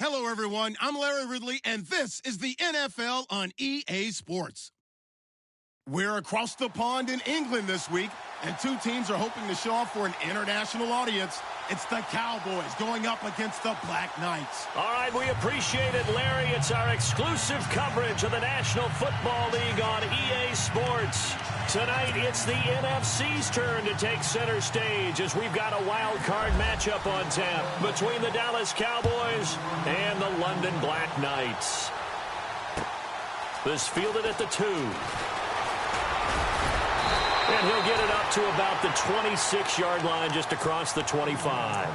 Hello, everyone. I'm Larry Ridley, and this is the NFL on EA Sports. We're across the pond in England this week, and two teams are hoping to show off for an international audience. It's the Cowboys going up against the Black Knights. All right, we appreciate it, Larry. It's our exclusive coverage of the National Football League on EA Sports. Tonight, it's the NFC's turn to take center stage as we've got a wild card matchup on tap between the Dallas Cowboys and the London Black Knights. This fielded at the 2. And he'll get it up to about the 26-yard line just across the 25.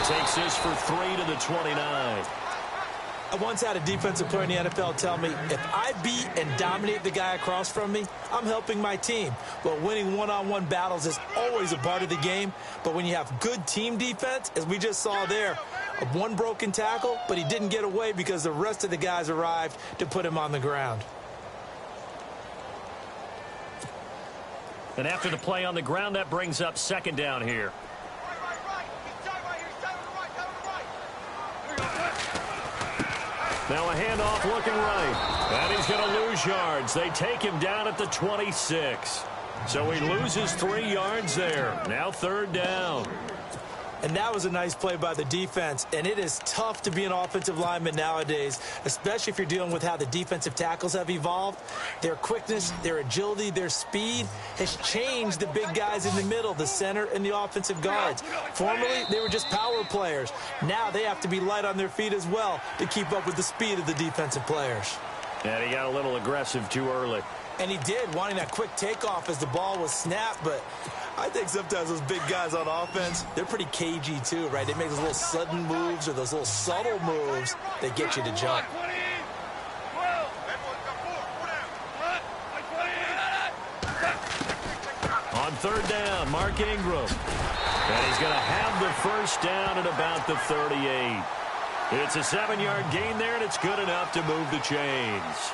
Takes this for 3 to the 29. I once had a defensive player in the NFL tell me, if I beat and dominate the guy across from me, I'm helping my team. Well, winning one-on-one battles is always a part of the game, but when you have good team defense, as we just saw there, one broken tackle, but he didn't get away because the rest of the guys arrived to put him on the ground. And after the play on the ground, that brings up second down here. Now a handoff looking right. And he's going to lose yards. They take him down at the 26. So he loses 3 yards there. Now third down. And that was a nice play by the defense. And it is tough to be an offensive lineman nowadays, especially if you're dealing with how the defensive tackles have evolved. Their quickness, their agility, their speed has changed the big guys in the middle, the center, and the offensive guards. Formerly, they were just power players. Now they have to be light on their feet as well to keep up with the speed of the defensive players. And he got a little aggressive too early. And he did, wanting that quick takeoff as the ball was snapped, but I think sometimes those big guys on offense, they're pretty cagey too, right? They make those little sudden moves or those little subtle moves that get you to jump. On third down, Mark Ingram. And he's going to have the first down at about the 38. It's a 7-yard gain there, and it's good enough to move the chains.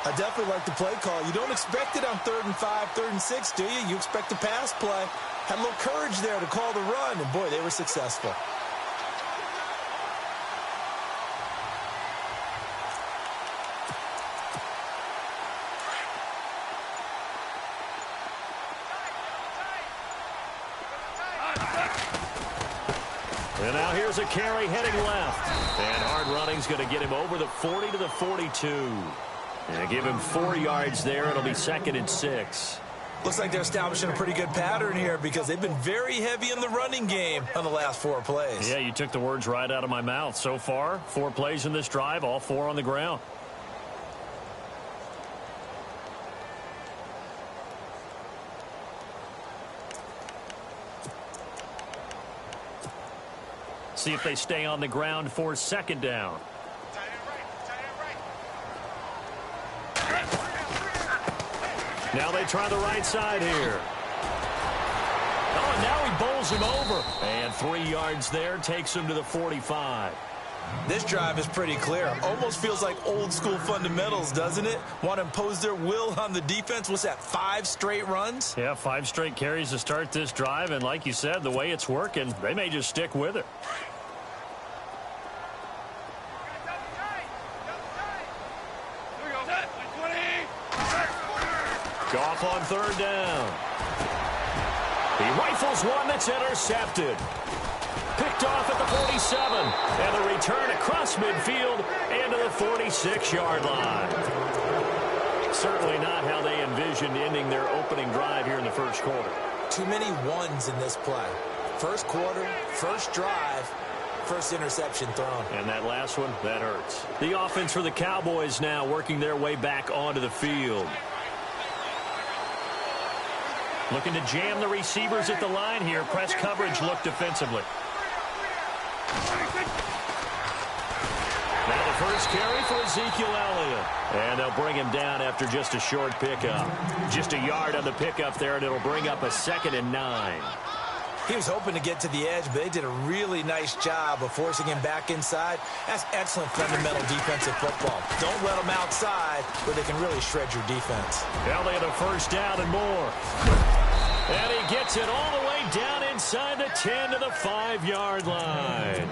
I definitely like the play call. You don't expect it on 3rd and 5, 3rd and 6, do you? You expect a pass play. Had a little courage there to call the run, and boy, they were successful. And now here's a carry heading left. And hard running's going to get him over the 40 to the 42. And give him 4 yards there. It'll be 2nd and 6. Looks like they're establishing a pretty good pattern here because they've been very heavy in the running game on the last 4 plays. Yeah, you took the words right out of my mouth. So far, 4 plays in this drive, all 4 on the ground. See if they stay on the ground for 2nd down. Now they try the right side here. Oh, and now he bowls him over. And 3 yards there takes him to the 45. This drive is pretty clear. Almost feels like old school fundamentals, doesn't it? Want to impose their will on the defense. What's that, 5 straight runs? Yeah, 5 straight carries to start this drive. And like you said, the way it's working, they may just stick with it. Goff on 3rd down. He rifles one that's intercepted. Picked off at the 47. And the return across midfield and to the 46-yard line. Certainly not how they envisioned ending their opening drive here in the first quarter. Too many ones in this play. First quarter, first drive, first interception thrown. And that last one, that hurts. The offense for the Cowboys now working their way back onto the field. Looking to jam the receivers at the line here. Press coverage look defensively. Now the first carry for Ezekiel Elliott. And they'll bring him down after just a short pickup. Just a yard on the pickup there, and it'll bring up a 2nd and 9. He was hoping to get to the edge, but they did a really nice job of forcing him back inside. That's excellent fundamental defensive football. Don't let them outside where they can really shred your defense. Elliott a first down and more. And he gets it all the way down inside the 10 to the 5-yard line.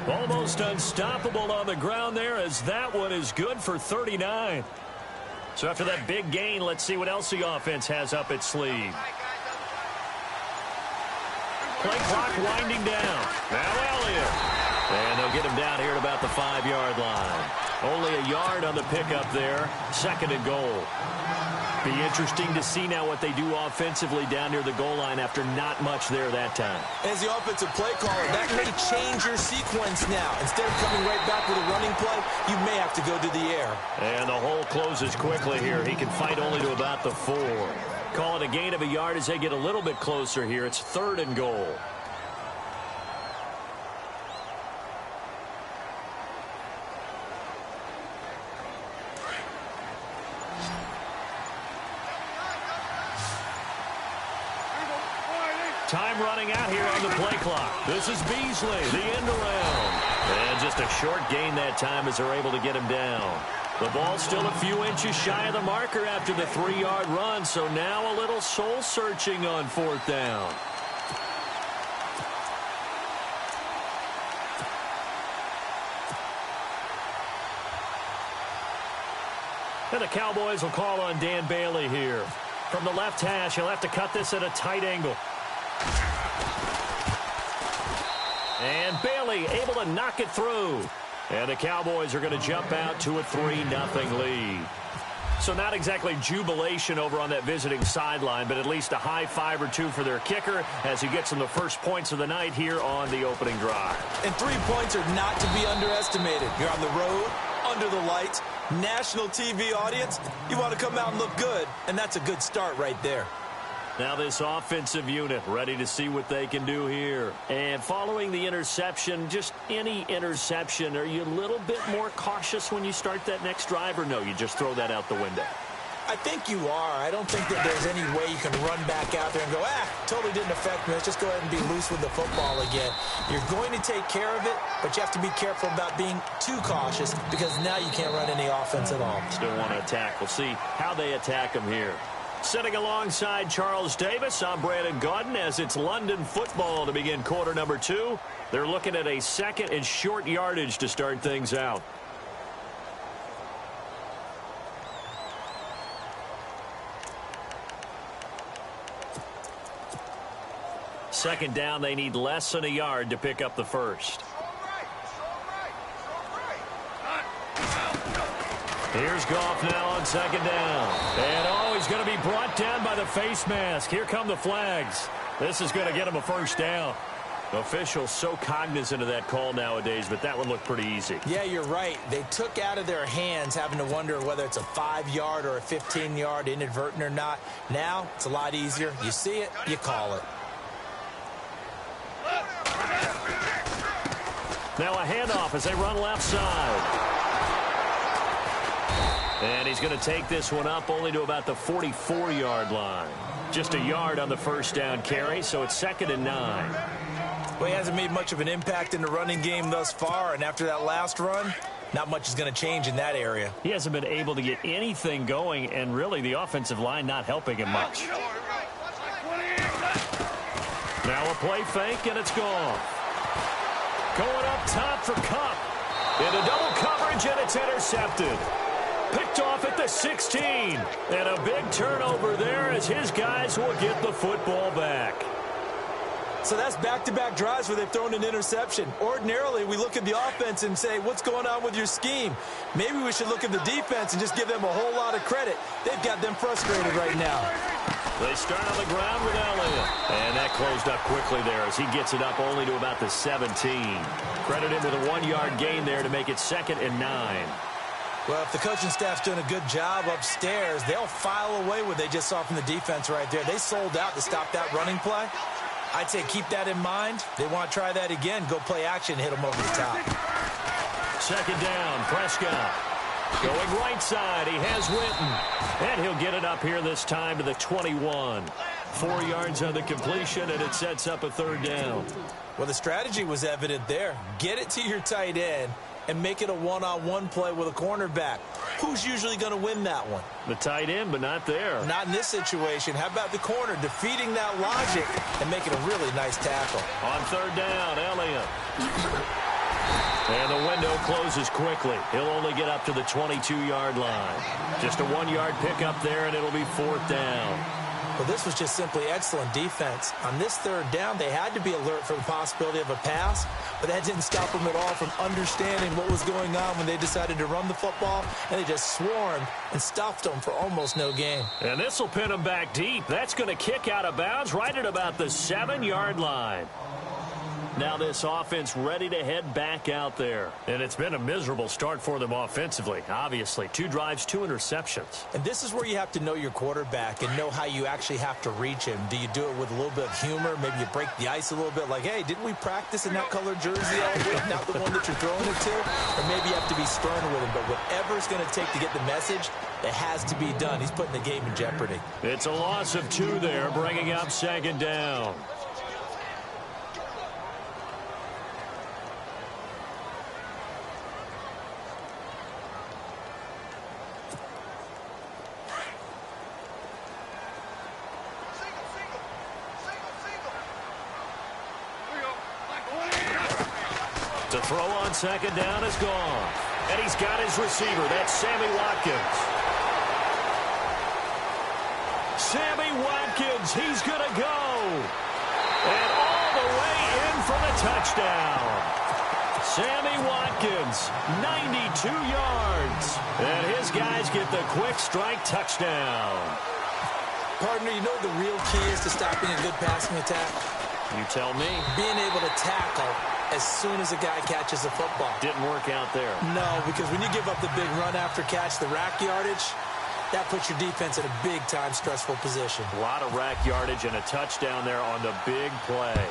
Almost unstoppable on the ground there, as that one is good for 39. So after that big gain, let's see what else the offense has up its sleeve. Play clock winding down. Now Elliott. And they'll get him down here at about the 5-yard line. Only a yard on the pickup there. 2nd and goal. Be interesting to see now what they do offensively down near the goal line after not much there that time. As the offensive play caller, that may change your sequence now. Instead of coming right back with a running play, you may have to go to the air. And the hole closes quickly here. He can fight only to about the 4. Call it a gain of a yard as they get a little bit closer here. It's 3rd and goal. Time running out here on the play clock. This is Beasley, the end around. And just a short gain that time as they're able to get him down. The ball's still a few inches shy of the marker after the 3-yard run, so now a little soul-searching on 4th down. And the Cowboys will call on Dan Bailey here. From the left hash, he'll have to cut this at a tight angle. And Bailey able to knock it through. And the Cowboys are going to jump out to a 3-0 lead. So not exactly jubilation over on that visiting sideline, but at least a high 5 or 2 for their kicker as he gets them the first points of the night here on the opening drive. And 3 points are not to be underestimated. You're on the road, under the lights, national TV audience. You want to come out and look good, and that's a good start right there. Now this offensive unit ready to see what they can do here. And following the interception, just any interception, are you a little bit more cautious when you start that next drive, or no, you just throw that out the window? I think you are. I don't think that there's any way you can run back out there and go, totally didn't affect me. Let's just go ahead and be loose with the football again. You're going to take care of it, but you have to be careful about being too cautious because now you can't run any offense at all. Still want to attack. We'll see how they attack them here. Sitting alongside Charles Davis, I'm Brandon Gaudin as it's London football to begin quarter number 2. They're looking at a 2nd and short yardage to start things out. Second down, they need less than a yard to pick up the first. Here's Goff now on 2nd down. And he's going to be brought down by the face mask. Here come the flags. This is going to get him a first down. Officials so cognizant of that call nowadays, but that one looked pretty easy. Yeah, you're right. They took out of their hands having to wonder whether it's a 5-yard or a 15-yard inadvertent or not. Now, it's a lot easier. You see it, you call it. Now a handoff as they run left side. And he's going to take this one up only to about the 44-yard line. Just a yard on the first down carry, so it's 2nd and 9. Well, he hasn't made much of an impact in the running game thus far, and after that last run, not much is going to change in that area. He hasn't been able to get anything going, and really the offensive line not helping him much. Now a play fake, and it's gone. Going up top for Kupp. Into double coverage, and it's intercepted. Picked off at the 16. And a big turnover there as his guys will get the football back. So that's back-to-back drives where they've thrown an interception. Ordinarily, we look at the offense and say, what's going on with your scheme? Maybe we should look at the defense and just give them a whole lot of credit. They've got them frustrated right now. They start on the ground with Elliott. closed up quickly there as he gets it up only to about the 17. Credit him with a 1-yard gain there to make it 2nd and 9. Well, if the coaching staff's doing a good job upstairs, they'll file away what they just saw from the defense right there. They sold out to stop that running play. I'd say keep that in mind. They want to try that again. Go play action, hit them over the top. 2nd down, Prescott. Going right side, he has Witten. And he'll get it up here this time to the 21. 4 yards on the completion, and it sets up a 3rd down. Well, the strategy was evident there. Get it to your tight end and make it a one-on-one play with a cornerback. Who's usually going to win that one? The tight end, but not there. Not in this situation. How about the corner defeating that logic and making a really nice tackle? On 3rd down, Elliott. And the window closes quickly. He'll only get up to the 22-yard line. Just a 1-yard pickup there, and it'll be 4th down. Well, this was just simply excellent defense. On this 3rd down, they had to be alert for the possibility of a pass, but that didn't stop them at all from understanding what was going on when they decided to run the football, and they just swarmed and stuffed them for almost no gain. And this will pin them back deep. That's going to kick out of bounds right at about the 7-yard line. Now this offense ready to head back out there. And it's been a miserable start for them offensively, obviously. 2 drives, 2 interceptions. And this is where you have to know your quarterback and know how you actually have to reach him. Do you do it with a little bit of humor? Maybe you break the ice a little bit like, hey, didn't we practice in that colored jersey all week? Not the one that you're throwing it to? Or maybe you have to be stern with him. But whatever it's going to take to get the message, it has to be done. He's putting the game in jeopardy. It's a loss of 2 there, bringing up 2nd down. To throw on 2nd down is gone. And he's got his receiver. That's Sammy Watkins. Sammy Watkins, he's going to go. And all the way in for the touchdown. Sammy Watkins, 92 yards. And his guys get the quick strike touchdown. Partner, you know the real key is to stopping a good passing attack? You tell me. Being able to tackle as soon as a guy catches the football. Didn't work out there. No, because when you give up the big run after catch, the rack yardage, that puts your defense in a big-time stressful position. A lot of rack yardage and a touchdown there on the big play.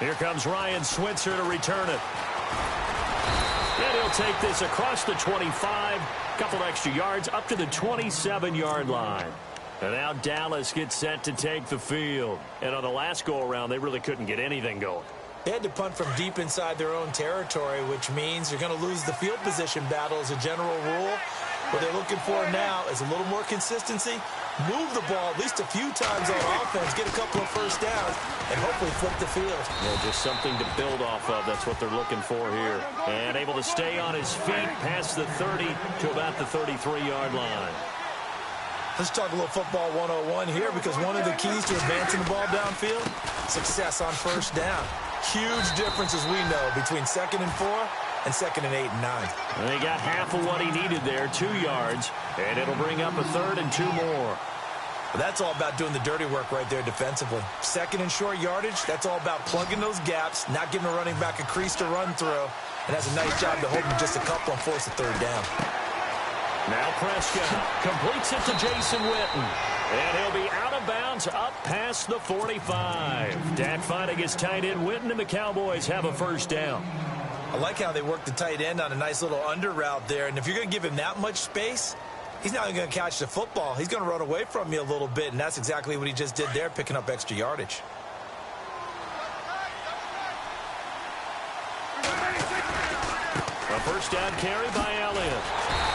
Here comes Ryan Switzer to return it. And he'll take this across the 25, couple extra yards up to the 27-yard line. And now Dallas gets set to take the field. And on the last go-around, they really couldn't get anything going. They had to punt from deep inside their own territory, which means you're going to lose the field position battle as a general rule. What they're looking for now is a little more consistency, move the ball at least a few times on offense, get a couple of first downs, and hopefully flip the field. Yeah, just something to build off of. That's what they're looking for here. And able to stay on his feet past the 30 to about the 33-yard line. Let's talk a little football 101 here, because one of the keys to advancing the ball downfield, success on first down. Huge difference, as we know, between 2nd and 4 and 2nd and 8 and 9. And they got half of what he needed there, 2 yards, and it'll bring up a 3rd and 2 more. Well, that's all about doing the dirty work right there defensively. 2nd and short yardage, that's all about plugging those gaps, not giving a running back a crease to run through, and that's a nice job to hold him just a couple and force a 3rd down. Now Prescott completes it to Jason Witten. And he'll be out of bounds up past the 45. Dak finding his tight end Witten, and the Cowboys have a first down. I like how they work the tight end on a nice little under route there. And if you're going to give him that much space, he's not going to catch the football. He's going to run away from you a little bit, and that's exactly what he just did there, picking up extra yardage. A first down carry by Elliott.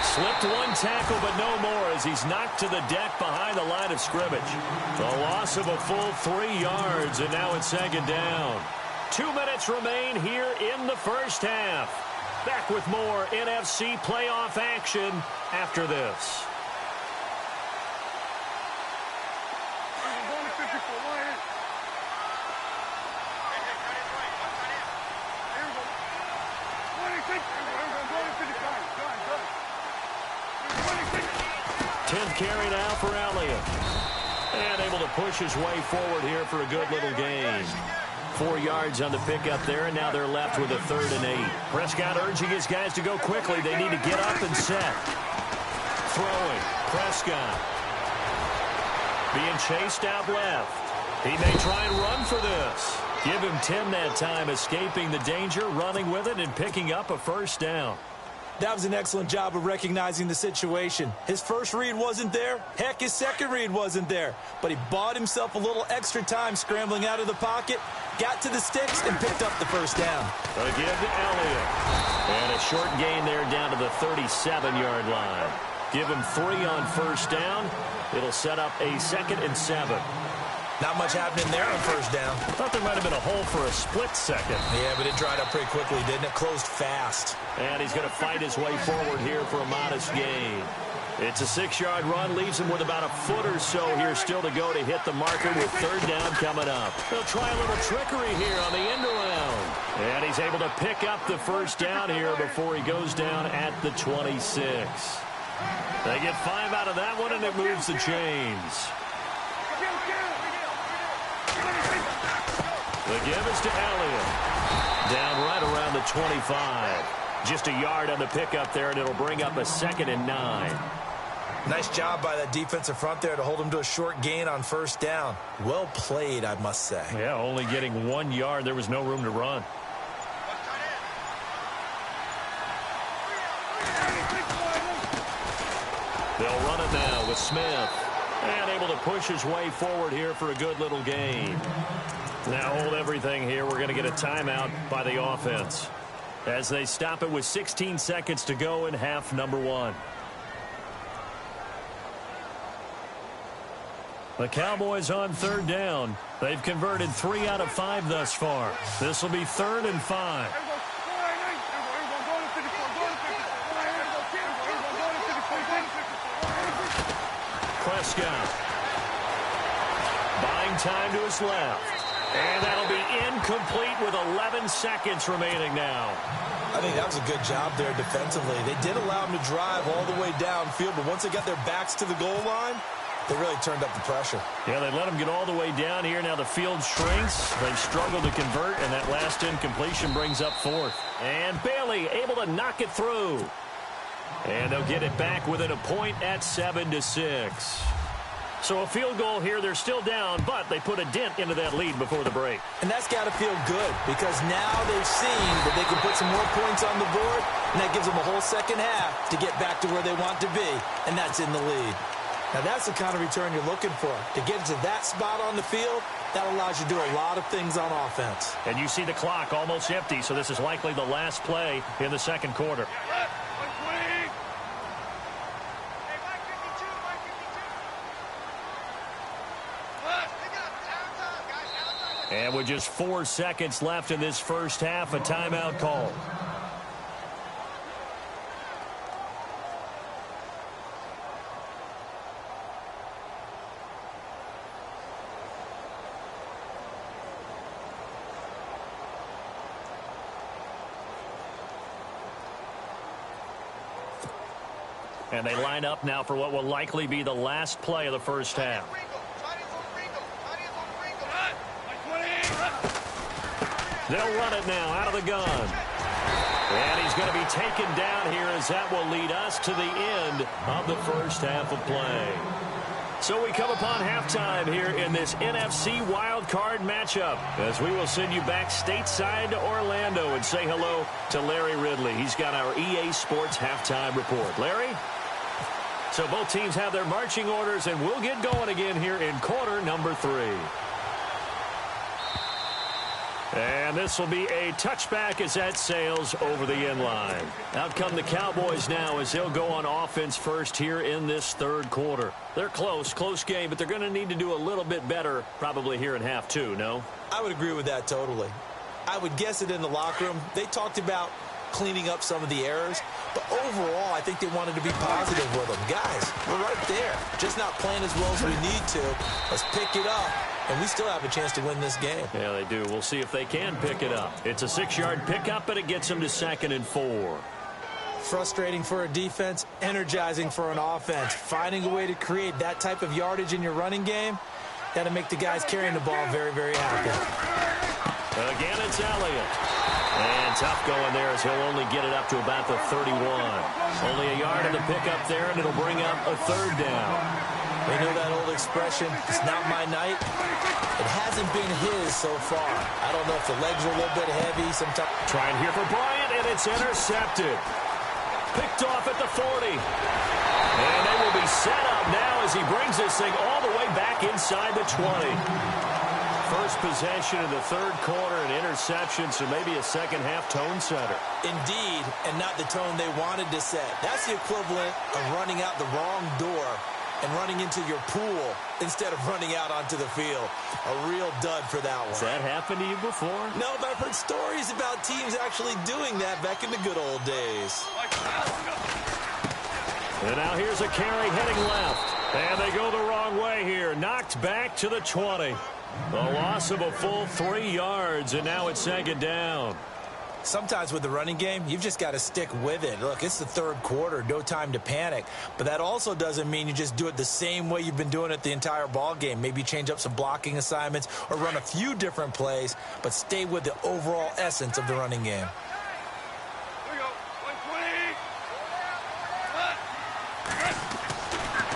Slipped one tackle, but no more as he's knocked to the deck behind the line of scrimmage. The loss of a full 3 yards, and now it's 2nd down. 2 minutes remain here in the first half. Back with more NFC playoff action after this. Carry now for Elliott. And able to push his way forward here for a good little gain. 4 yards on the pickup there, and now they're left with a 3rd and 8. Prescott urging his guys to go quickly. They need to get up and set. Throwing. Prescott. Being chased out left. He may try and run for this. Give him 10 that time, escaping the danger, running with it, and picking up a 1st down. That was an excellent job of recognizing the situation. His first read wasn't there. Heck, his second read wasn't there. But he bought himself a little extra time scrambling out of the pocket, got to the sticks, and picked up the 1st down. A give to Elliott. And a short gain there down to the 37-yard line. Give him 3 on 1st down. It'll set up a 2nd and 7. Not much happening there on 1st down. Thought there might have been a hole for a split second. Yeah, but it dried up pretty quickly, didn't it? Closed fast. And he's going to fight his way forward here for a modest gain. It's a 6-yard run, leaves him with about a foot or so here still to go to hit the marker with 3rd down coming up. They'll try a little trickery here on the end around. And he's able to pick up the 1st down here before he goes down at the 26. They get 5 out of that one, and it moves the chains. The give is to Elliott. Down right around the 25. Just a yard on the pickup there, and it'll bring up a 2nd and 9. Nice job by that defensive front there to hold him to a short gain on 1st down. Well played, I must say. Yeah, only getting 1 yard. There was no room to run. They'll run it now with Smith. And able to push his way forward here for a good little gain. Now hold everything here. We're going to get a timeout by the offense as they stop it with 16 seconds to go in half number 1. The Cowboys on 3rd down. They've converted 3 out of 5 thus far. This will be 3rd and 5. Prescott. Buying time to his left. And that'll be incomplete with 11 seconds remaining now. I think that was a good job there defensively. They did allow him to drive all the way downfield, but once they got their backs to the goal line, they really turned up the pressure. Yeah, they let him get all the way down here. Now the field shrinks. They've struggled to convert, and that last incompletion brings up 4th. And Bailey able to knock it through. And they'll get it back within a point at 7-6. So a field goal here. They're still down, but they put a dent into that lead before the break. And that's got to feel good because now they've seen that they can put some more points on the board, and that gives them a whole second half to get back to where they want to be, and that's in the lead. Now that's the kind of return you're looking for. To get to that spot on the field, that allows you to do a lot of things on offense. And you see the clock almost empty, so this is likely the last play in the 2nd quarter. And with just 4 seconds left in this 1st half, a timeout call. And they line up now for what will likely be the last play of the 1st half. They'll run it now out of the gun. And he's going to be taken down here as that will lead us to the end of the 1st half of play. So we come upon halftime here in this NFC Wild Card matchup as we will send you back stateside to Orlando and say hello to Larry Ridley. He's got our EA Sports halftime report. Larry? So both teams have their marching orders, and we'll get going again here in quarter number 3. And this will be a touchback as that sails over the end line. Out come the Cowboys now as they'll go on offense first here in this 3rd quarter. They're close game, but they're going to need to do a little bit better probably here in half 2, no? I would agree with that totally. I would guess it in the locker room. They talked about cleaning up some of the errors, but overall I think they wanted to be positive with them. Guys, we're right there. Just not playing as well as we need to. Let's pick it up, and we still have a chance to win this game. Yeah, they do. We'll see if they can pick it up. It's a 6-yard pickup, but it gets them to 2nd and 4. Frustrating for a defense, energizing for an offense. Finding a way to create that type of yardage in your running game, that'll make the guys carrying the ball very, very happy. Again, it's Elliott. And tough going there as he'll only get it up to about the 31. Only a yard in the pickup there, and it'll bring up a third down. We know that old expression, it's not my night. It hasn't been his so far. I don't know if the legs are a little bit heavy. Sometimes. Trying here for Bryant, and it's intercepted. Picked off at the 40. And they will be set up now as he brings this thing all the way back inside the 20. First possession of the third quarter, an interception, so maybe a second-half tone setter. Indeed, and not the tone they wanted to set. That's the equivalent of running out the wrong door and running into your pool instead of running out onto the field. A real dud for that one. Has that happened to you before? No, but I've heard stories about teams actually doing that back in the good old days. And now here's a carry heading left. And they go the wrong way here. Knocked back to the 20. A loss of a full 3 yards, and now it's second down. Sometimes with the running game, you've just got to stick with it. Look, it's the third quarter, no time to panic. But that also doesn't mean you just do it the same way you've been doing it the entire ball game. Maybe change up some blocking assignments or run a few different plays, but stay with the overall essence of the running game.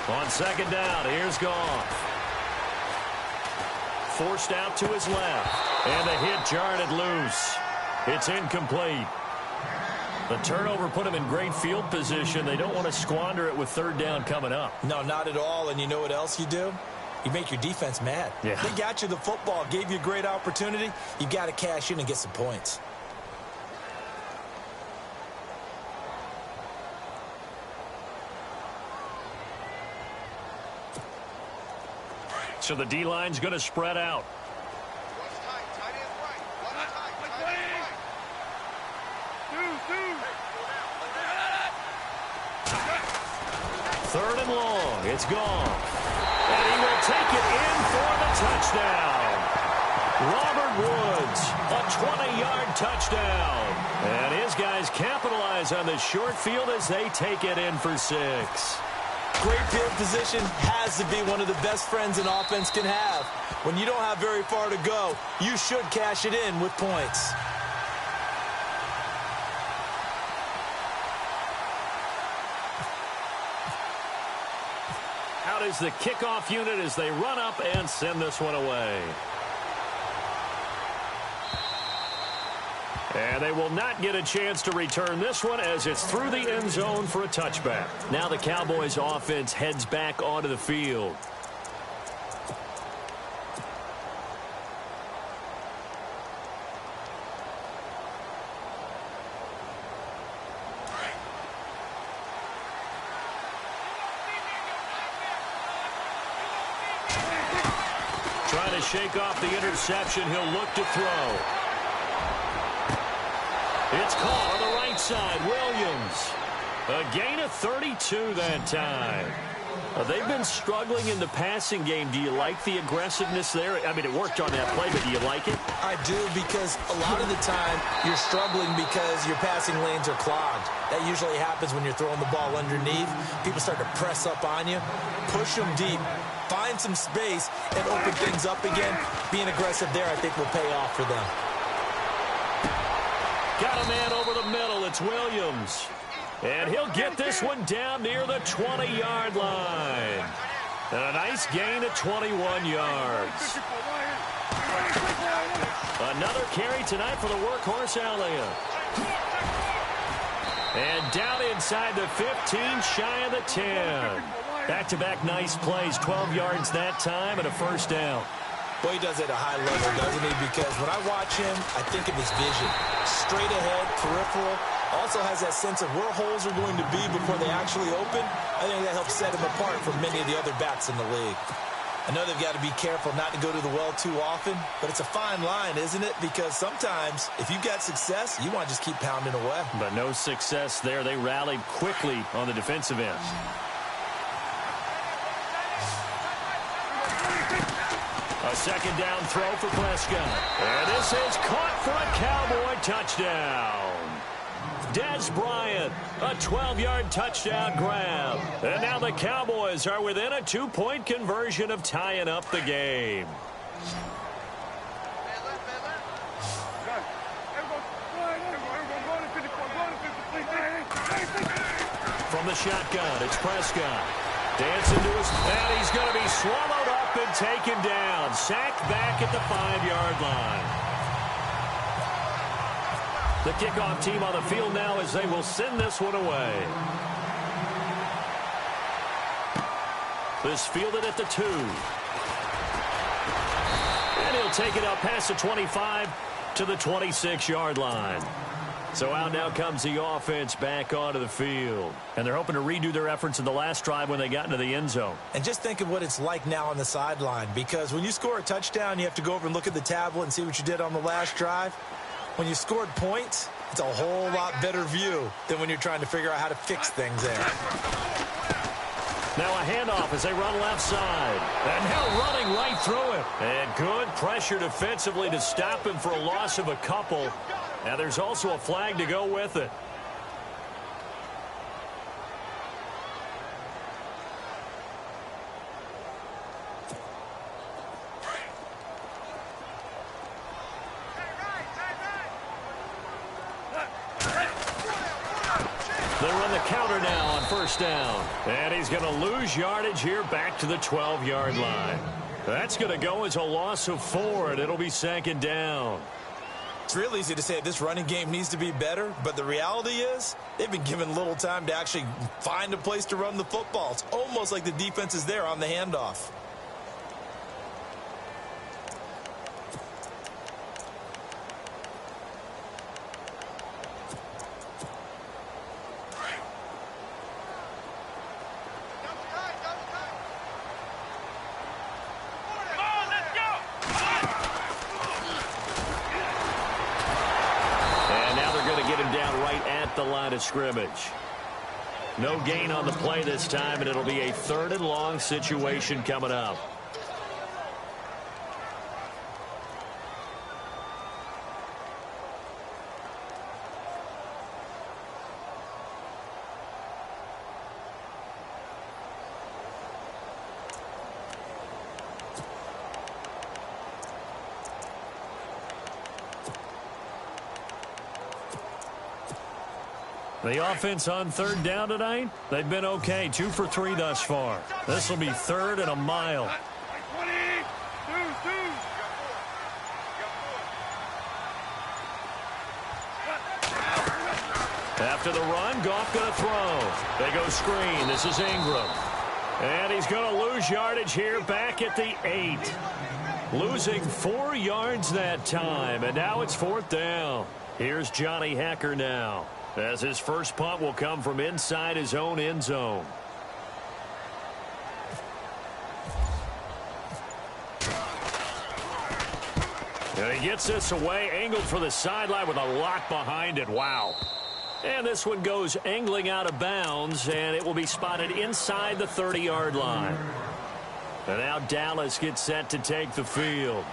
On second down, here's Goff. Forced out to his left. And the hit jarred it loose. It's incomplete. The turnover put him in great field position. They don't want to squander it with third down coming up. No, not at all. And you know what else you do? You make your defense mad. Yeah. They got you the football, gave you a great opportunity. You got to cash in and get some points. So the D-line's going to spread out. Third and long. It's gone. And he will take it in for the touchdown. Robert Woods, a 20-yard touchdown. And his guys capitalize on the short field as they take it in for 6. Great field position has to be one of the best friends an offense can have. When you don't have very far to go, you should cash it in with points. Out is the kickoff unit as they run up and send this one away. And they will not get a chance to return this one as it's through the end zone for a touchback. Now the Cowboys offense heads back onto the field. Trying to shake off the interception. He'll look to throw. It's caught on the right side. Williams. A gain of 32 that time. They've been struggling in the passing game. Do you like the aggressiveness there? I mean, it worked on that play, but do you like it? I do, because a lot of the time you're struggling because your passing lanes are clogged. That usually happens when you're throwing the ball underneath. People start to press up on you. Push them deep. Find some space and open things up again. Being aggressive there, I think, will pay off for them. Got a man over the middle. It's Williams. And he'll get this one down near the 20-yard line. And a nice gain of 21 yards. Another carry tonight for the workhorse Elliott. And down inside the 15, shy of the 10. Back-to-back nice plays, 12 yards that time and a first down. Boy, he does it at a high level, doesn't he? Because when I watch him, I think of his vision. Straight ahead, peripheral. Also has that sense of where holes are going to be before they actually open. I think that helps set him apart from many of the other backs in the league. I know they've got to be careful not to go to the well too often, but it's a fine line, isn't it? Because sometimes, if you've got success, you want to just keep pounding away. But no success there. They rallied quickly on the defensive end. A second down throw for Prescott. And this is caught for a Cowboy touchdown. Des Bryant. A 12-yard touchdown grab. And now the Cowboys are within a 2-point conversion of tying up the game. From the shotgun, it's Prescott. Dancing to his, and he's going to be swallowed up and taken down. Sacked back at the 5-yard line. The kickoff team on the field now as they will send this one away. This fielded at the 2. And he'll take it up past the 25 to the 26-yard line. So out now comes the offense back onto the field. And they're hoping to redo their efforts in the last drive when they got into the end zone. And just think of what it's like now on the sideline, because when you score a touchdown, you have to go over and look at the tablet and see what you did on the last drive. When you scored points, it's a whole lot better view than when you're trying to figure out how to fix things there. Now a handoff as they run left side. And now running right through it. And good pressure defensively to stop him for a loss of a couple. Now there's also a flag to go with it. They run the counter now on first down. And he's going to lose yardage here back to the 12-yard line. That's going to go as a loss of 4, and it'll be second down. It's real easy to say this running game needs to be better, but the reality is they've been given little time to actually find a place to run the football. It's almost like the defense is there on the handoff. The line of scrimmage. No gain on the play this time, and it'll be a 3rd and long situation coming up. The offense on 3rd down tonight, they've been okay. 2 for 3 thus far. This will be 3rd and a mile. After the run, Goff going to throw. They go screen. This is Ingram. And he's going to lose yardage here back at the 8. Losing 4 yards that time. And now it's 4th down. Here's Johnny Hekker now, as his first punt will come from inside his own end zone. And he gets this away, angled for the sideline with a lock behind it. Wow. And this one goes angling out of bounds, and it will be spotted inside the 30-yard line. And now Dallas gets set to take the field.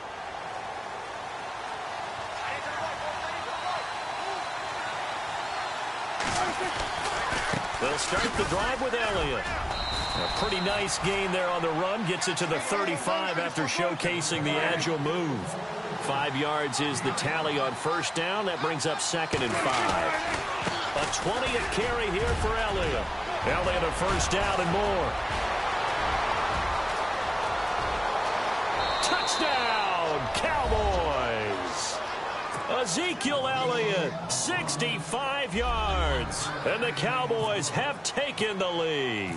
They'll start the drive with Elliott. A pretty nice gain there on the run. Gets it to the 35 after showcasing the agile move. 5 yards is the tally on first down. That brings up 2nd and 5. A 20th carry here for Elliott. Elliott a first down and more. Touchdown, Cowboys! Ezekiel Elliott, 65 yards. And the Cowboys have taken the lead.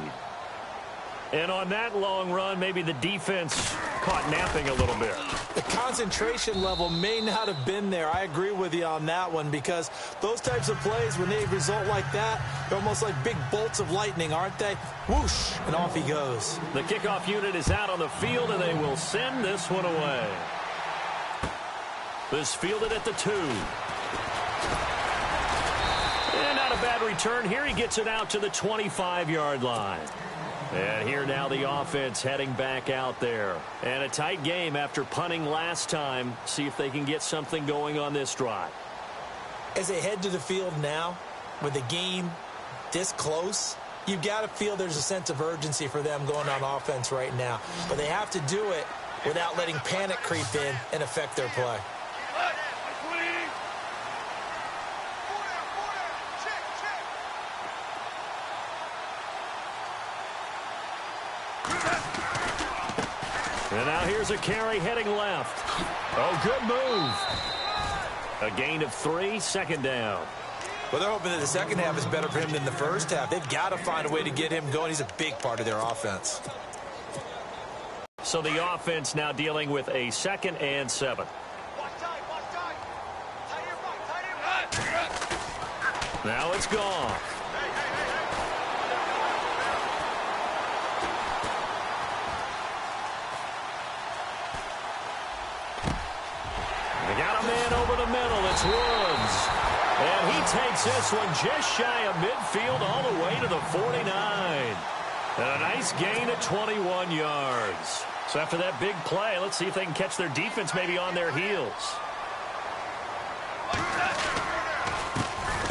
And on that long run, maybe the defense caught napping a little bit. The concentration level may not have been there. I agree with you on that one, because those types of plays, when they result like that, they're almost like big bolts of lightning, aren't they? Whoosh, and off he goes. The kickoff unit is out on the field, and they will send this one away. This fielded at the 2. And not a bad return here. He gets it out to the 25-yard line. And here now the offense heading back out there. And a tight game after punting last time. See if they can get something going on this drive. As they head to the field now, with the game this close, you've got to feel there's a sense of urgency for them going on offense right now. But they have to do it without letting panic creep in and affect their play. And now here's a carry heading left. Oh, good move. A gain of 3, second down. Well, they're hoping that the second half is better for him than the first half. They've got to find a way to get him going. He's a big part of their offense. So the offense now dealing with a 2nd and 7. Now it's gone. They got a man over the middle. It's Woods. And he takes this one just shy of midfield all the way to the 49. And a nice gain of 21 yards. So after that big play, let's see if they can catch their defense maybe on their heels.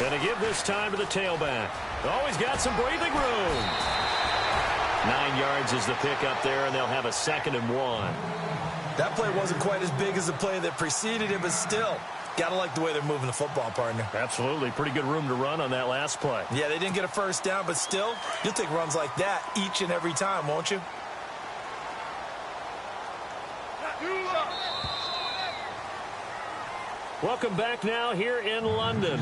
And to give this time to the tailback. Always got some breathing room. 9 yards is the pickup there, and they'll have a 2nd and 1. That play wasn't quite as big as the play that preceded it, but still, got to like the way they're moving the football, partner. Absolutely. Pretty good room to run on that last play. Yeah, they didn't get a first down, but still, you'll take runs like that each and every time, won't you? Welcome back now here in London,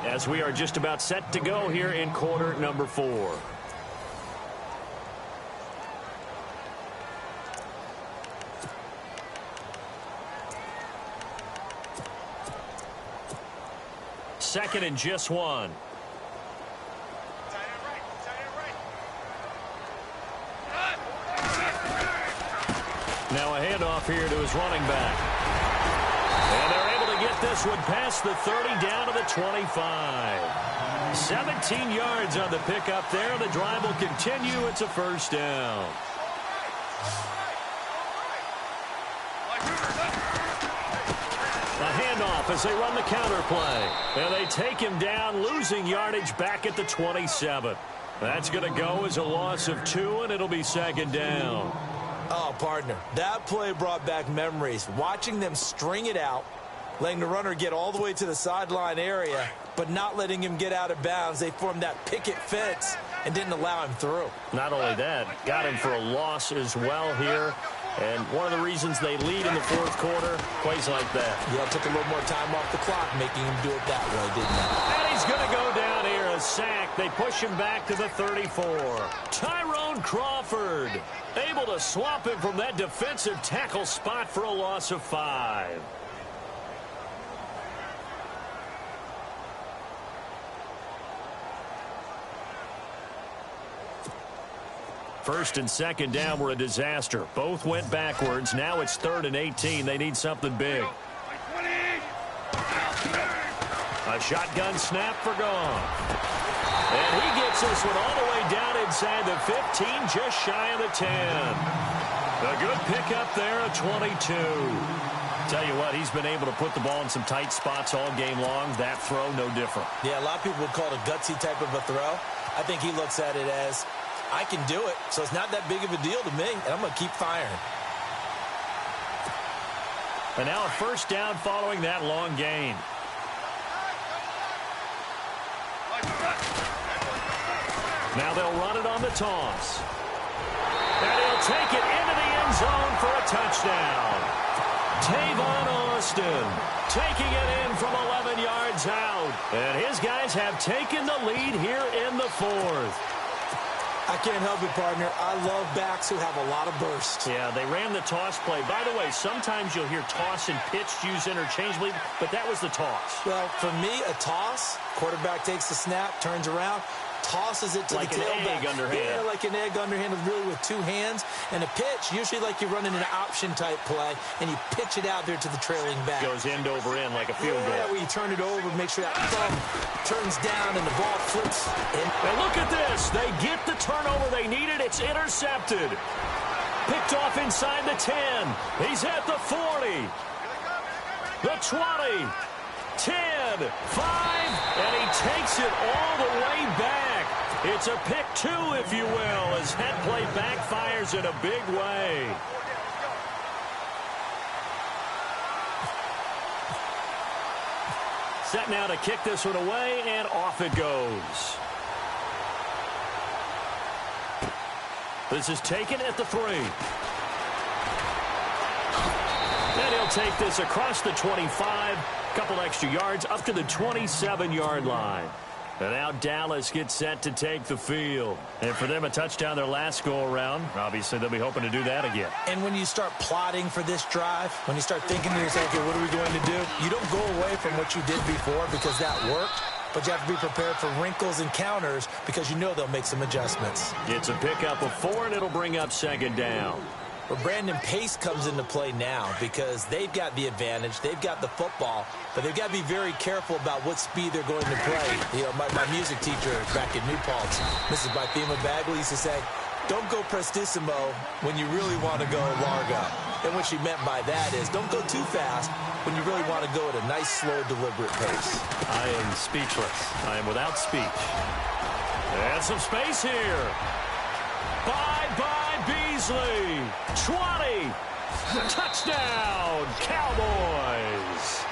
as we are just about set to go here in quarter number 4. Second and just 1. Now a handoff here to his running back. And they're able to get this one past the 30 down to the 25. 17 yards on the pickup there. The drive will continue. It's a first down. A handoff as they run the counter play. And they take him down, losing yardage back at the 27. That's going to go as a loss of 2, and it'll be 2nd down. Oh, partner, that play brought back memories. Watching them string it out, letting the runner get all the way to the sideline area, but not letting him get out of bounds. They formed that picket fence and didn't allow him through. Not only that, got him for a loss as well here. And one of the reasons they lead in the 4th quarter, plays like that. Yeah, took a little more time off the clock, making him do it that way, didn't it? And he's going to go down here, a sack. They push him back to the 34. Tyrone Crawford able to swap him from that defensive tackle spot for a loss of 5. First and 2nd down were a disaster. Both went backwards. Now it's 3rd and 18. They need something big. A shotgun snap for Goff. And he gets this one all the way down inside the 15, just shy of the 10. A good pickup there at 22. Tell you what, he's been able to put the ball in some tight spots all game long. That throw, no different. Yeah, a lot of people would call it a gutsy type of a throw. I think he looks at it as, I can do it, so it's not that big of a deal to me, and I'm going to keep firing. And now a first down following that long gain. Now they'll run it on the toss. And he'll take it into the end zone for a touchdown. Tavon Austin taking it in from 11 yards out. And his guys have taken the lead here in the 4th. I can't help it, partner. I love backs who have a lot of burst. Yeah, they ran the toss play. By the way, sometimes you'll hear toss and pitch used interchangeably, but that was the toss. Well, for me, a toss, quarterback takes the snap, turns around, tosses it to like the tailback. Like an egg underhand. Yeah, like an egg underhand, really with 2 hands. And a pitch, usually like you're running an option-type play, and you pitch it out there to the trailing back. Goes end over end like a field goal. Yeah, where you turn it over, make sure that thumb turns down and the ball flips. And look at this. They get the turnover they needed. It's intercepted. Picked off inside the 10. He's at the 40. The 20. 10, 5, and he takes it all the way back. It's a pick 2, if you will, as head play backfires in a big way. Set now to kick this one away, and off it goes. This is taken at the 3. And he'll take this across the 25, couple extra yards, up to the 27-yard line. And now Dallas gets set to take the field. And for them, a touchdown their last go-around. Obviously, they'll be hoping to do that again. And when you start plotting for this drive, when you start thinking to yourself, okay, what are we going to do? You don't go away from what you did before because that worked. But you have to be prepared for wrinkles and counters because you know they'll make some adjustments. It's a pickup of 4, and it'll bring up second down. Well, Brandon, pace comes into play now because they've got the advantage. They've got the football, but they've got to be very careful about what speed they're going to play. You know, my music teacher back in New Paltz, Mrs. Bythema Bagley, used to say, don't go prestissimo when you really want to go largo. And what she meant by that is don't go too fast when you really want to go at a nice, slow, deliberate pace. I am speechless. I am without speech. And some space here. By Beasley. 20. Touchdown, Cowboys.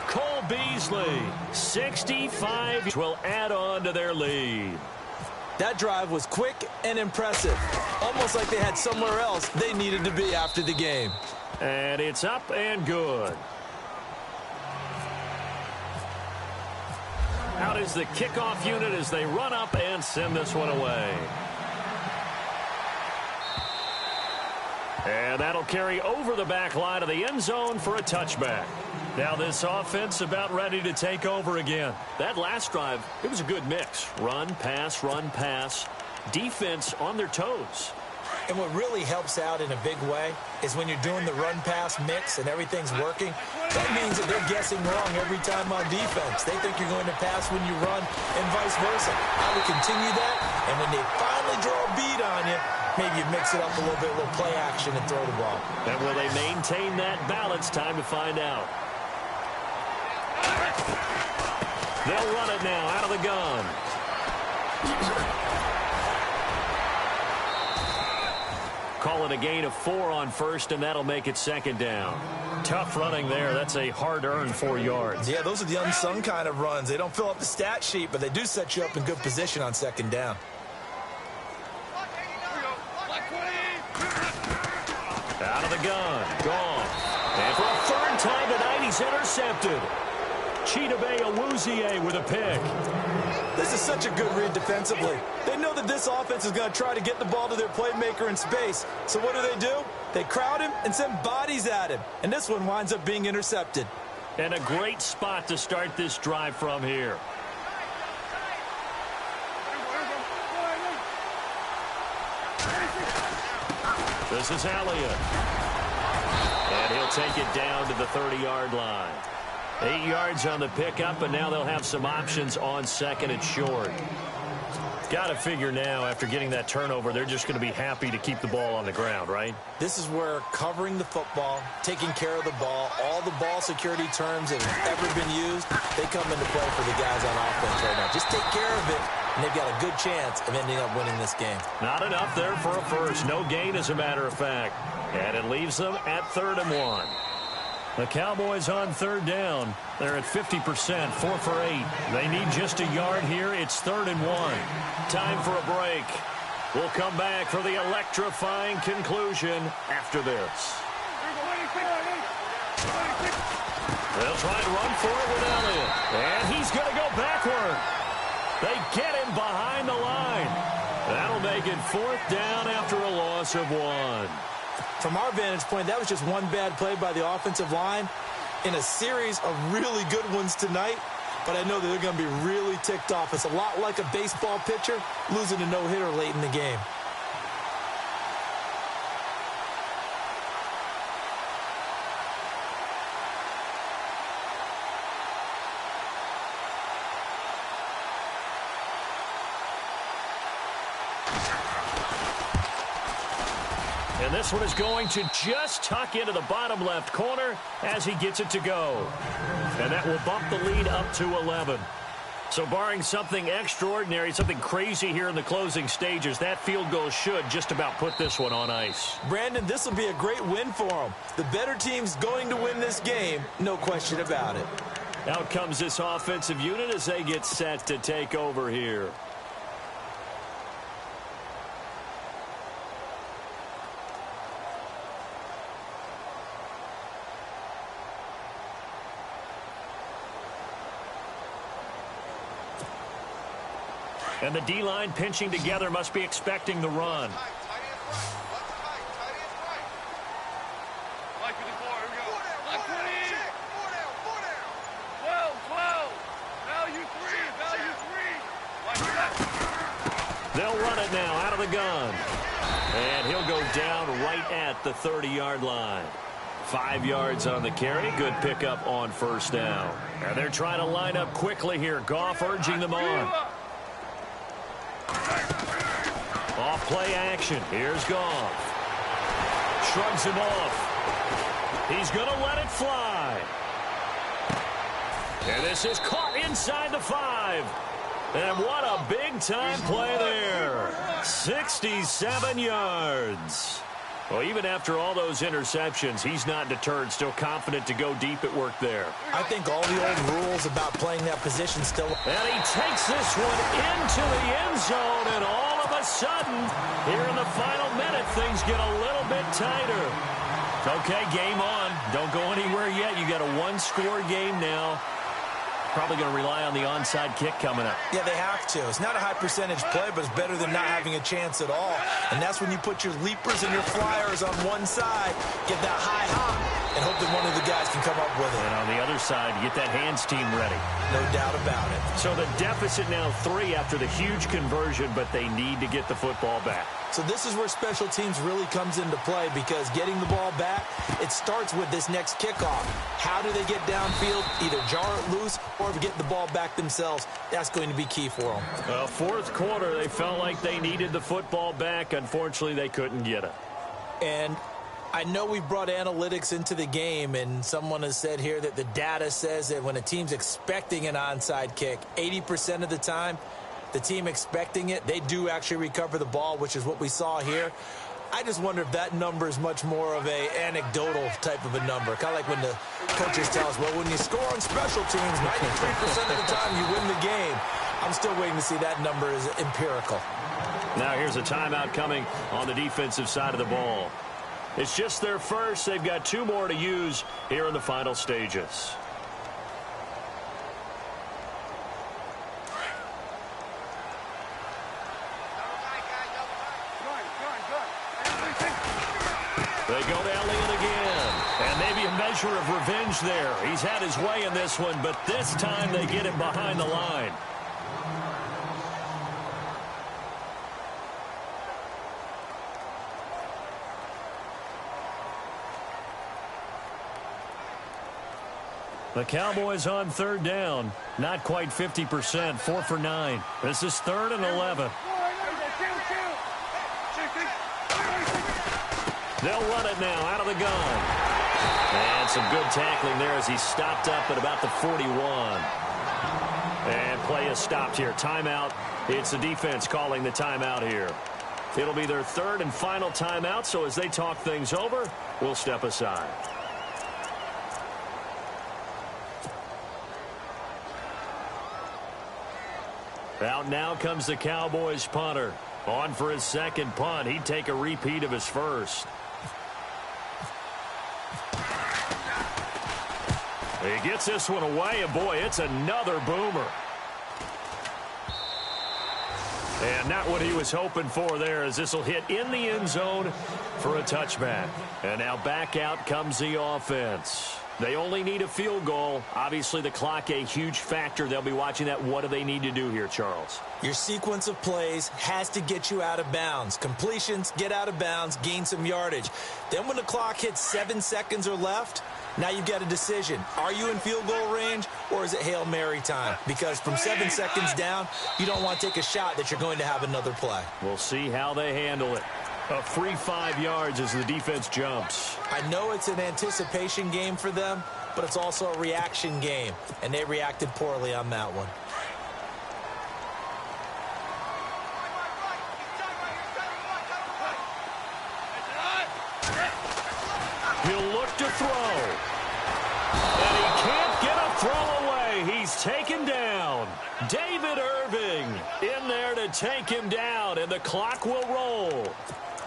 Cole Beasley, 65, will add on to their lead. That drive was quick and impressive. Almost like they had somewhere else they needed to be after the game. And it's up and good. Out is the kickoff unit as they run up and send this one away. And that'll carry over the back line of the end zone for a touchback. Now this offense about ready to take over again. That last drive, it was a good mix. Run, pass. Defense on their toes. And what really helps out in a big way is when you're doing the run-pass mix and everything's working, that means that they're guessing wrong every time on defense. They think you're going to pass when you run and vice versa. I would continue that, and when they finally draw a beat on you, maybe you mix it up a little bit, a little play action, and throw the ball. And will they maintain that balance? Time to find out. They'll run it now out of the gun. Call it a gain of 4 on first, and that'll make it second down. Tough running there. That's a hard-earned 4 yards. Yeah, those are the unsung kind of runs. They don't fill up the stat sheet, but they do set you up in good position on second down. Out of the gun. Gone. And for a third time tonight, he's intercepted. Chidobe Awuzie with a pick. This is such a good read defensively. They know that this offense is going to try to get the ball to their playmaker in space. So what do? They crowd him and send bodies at him. And this one winds up being intercepted. And a great spot to start this drive from here. This is Elliott. And he'll take it down to the 30-yard line. 8 yards on the pickup, and now they'll have some options on second and short. Got to figure now, after getting that turnover, they're just going to be happy to keep the ball on the ground, right? This is where covering the football, taking care of the ball, all the ball security terms that have ever been used, they come into play for the guys on offense right now. Just take care of it, and they've got a good chance of ending up winning this game. Not enough there for a first. No gain, as a matter of fact. And it leaves them at 3rd and 1. The Cowboys on 3rd down. They're at 50%, 4 for 8. They need just a yard here. It's 3rd and 1. Time for a break. We'll come back for the electrifying conclusion after this. They'll try to run for it with Elliott. And he's going to go backward. They get him behind the line. That'll make it 4th down after a loss of 1. From our vantage point, that was just one bad play by the offensive line in a series of really good ones tonight. But I know that they're going to be really ticked off. It's a lot like a baseball pitcher losing a no-hitter late in the game. And this one is going to just tuck into the bottom left corner as he gets it to go. And that will bump the lead up to 11. So barring something extraordinary, something crazy here in the closing stages, that field goal should just about put this one on ice. Brandon, this will be a great win for them. The better team's going to win this game, no question about it. Out comes this offensive unit as they get set to take over here. And the D-line pinching together must be expecting the run. They'll run it now out of the gun. And he'll go down right at the 30-yard line. 5 yards on the carry. Good pickup on first down. And they're trying to line up quickly here. Goff urging them on. Off play action. Here's Goff. Shrugs him off. He's going to let it fly. And this is caught inside the 5. And what a big-time play there. 67 yards. Well, even after all those interceptions, he's not deterred, still confident to go deep at work there. I think all the old rules about playing that position still... And he takes this one into the end zone, and all of a sudden, here in the final minute, things get a little bit tighter. Okay, game on. Don't go anywhere yet. You got a one-score game now. Probably going to rely on the onside kick coming up. Yeah, they have to. It's not a high percentage play, but it's better than not having a chance at all. And that's when you put your leapers and your flyers on one side, get that high hop, and hope that one of the guys can come up with it. And on the other side, you get that hands team ready. No doubt about it. So the deficit now 3 after the huge conversion, but they need to get the football back. So this is where special teams really comes into play, because getting the ball back, it starts with this next kickoff. How do they get downfield, either jar it loose or get the ball back themselves? That's going to be key for them. Well, fourth quarter, they felt like they needed the football back. Unfortunately, they couldn't get it. And I know we brought analytics into the game, and someone has said here that the data says that when a team's expecting an onside kick, 80% of the time, the team expecting it, they do actually recover the ball, which is what we saw here. I just wonder if that number is much more of a anecdotal type of a number. Kind of like when the coaches tell us, well, when you score on special teams, 93% of the time you win the game. I'm still waiting to see that number is empirical. Now here's a timeout coming on the defensive side of the ball. It's just their first. They've got 2 more to use here in the final stages. They go to Elliott again. And maybe a measure of revenge there. He's had his way in this one, but this time they get him behind the line. The Cowboys on third down. Not quite 50%, 4 for 9. This is 3rd and 11. They'll run it now out of the gun. And some good tackling there as he stopped up at about the 41. And play is stopped here. Timeout. It's the defense calling the timeout here. It'll be their 3rd and final timeout, so as they talk things over, we'll step aside. Out now comes the Cowboys punter. On for his second punt. He'd take a repeat of his first. He gets this one away, and boy, it's another boomer. And not what he was hoping for there, as this will hit in the end zone for a touchback. And now back out comes the offense. They only need a field goal. Obviously, the clock a huge factor. They'll be watching that. What do they need to do here, Charles? Your sequence of plays has to get you out of bounds. Completions, get out of bounds, gain some yardage. Then when the clock hits 7 seconds or left, now you've got a decision. Are you in field goal range, or is it Hail Mary time? Because from 7 seconds down, you don't want to take a shot that you're going to have another play. We'll see how they handle it. A free 5 yards as the defense jumps. I know it's an anticipation game for them, but it's also a reaction game, and they reacted poorly on that one. He'll look to throw. And he can't get a throw away. He's taken down. David Irving in there to take him down, and the clock will roll.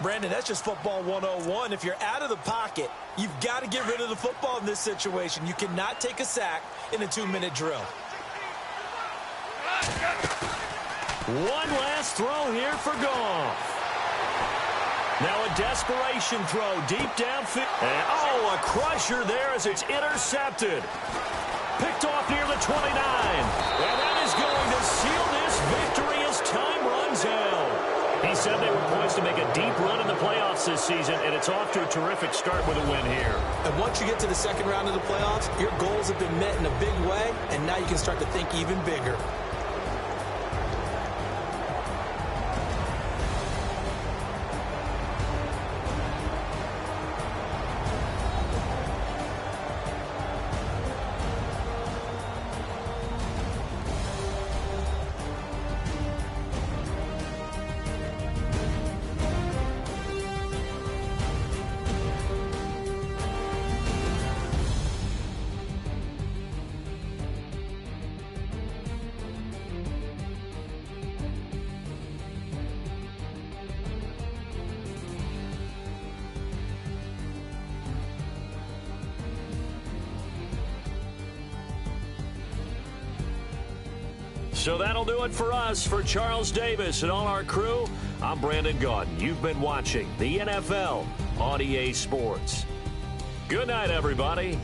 Brandon, that's just football 101. If you're out of the pocket, you've got to get rid of the football in this situation. You cannot take a sack in a 2-minute drill. One last throw here for Goff. Now a desperation throw deep downfield. And, a crusher there as it's intercepted. Picked off near the 29. And that is going to seal this victory as time runs out. He said they were poised to make a deep run in the playoffs this season, and it's off to a terrific start with a win here. And once you get to the second round of the playoffs, your goals have been met in a big way, and now you can start to think even bigger. So that'll do it for us. For Charles Davis and all our crew, I'm Brandon Gaudin. You've been watching the NFL on EA Sports. Good night, everybody.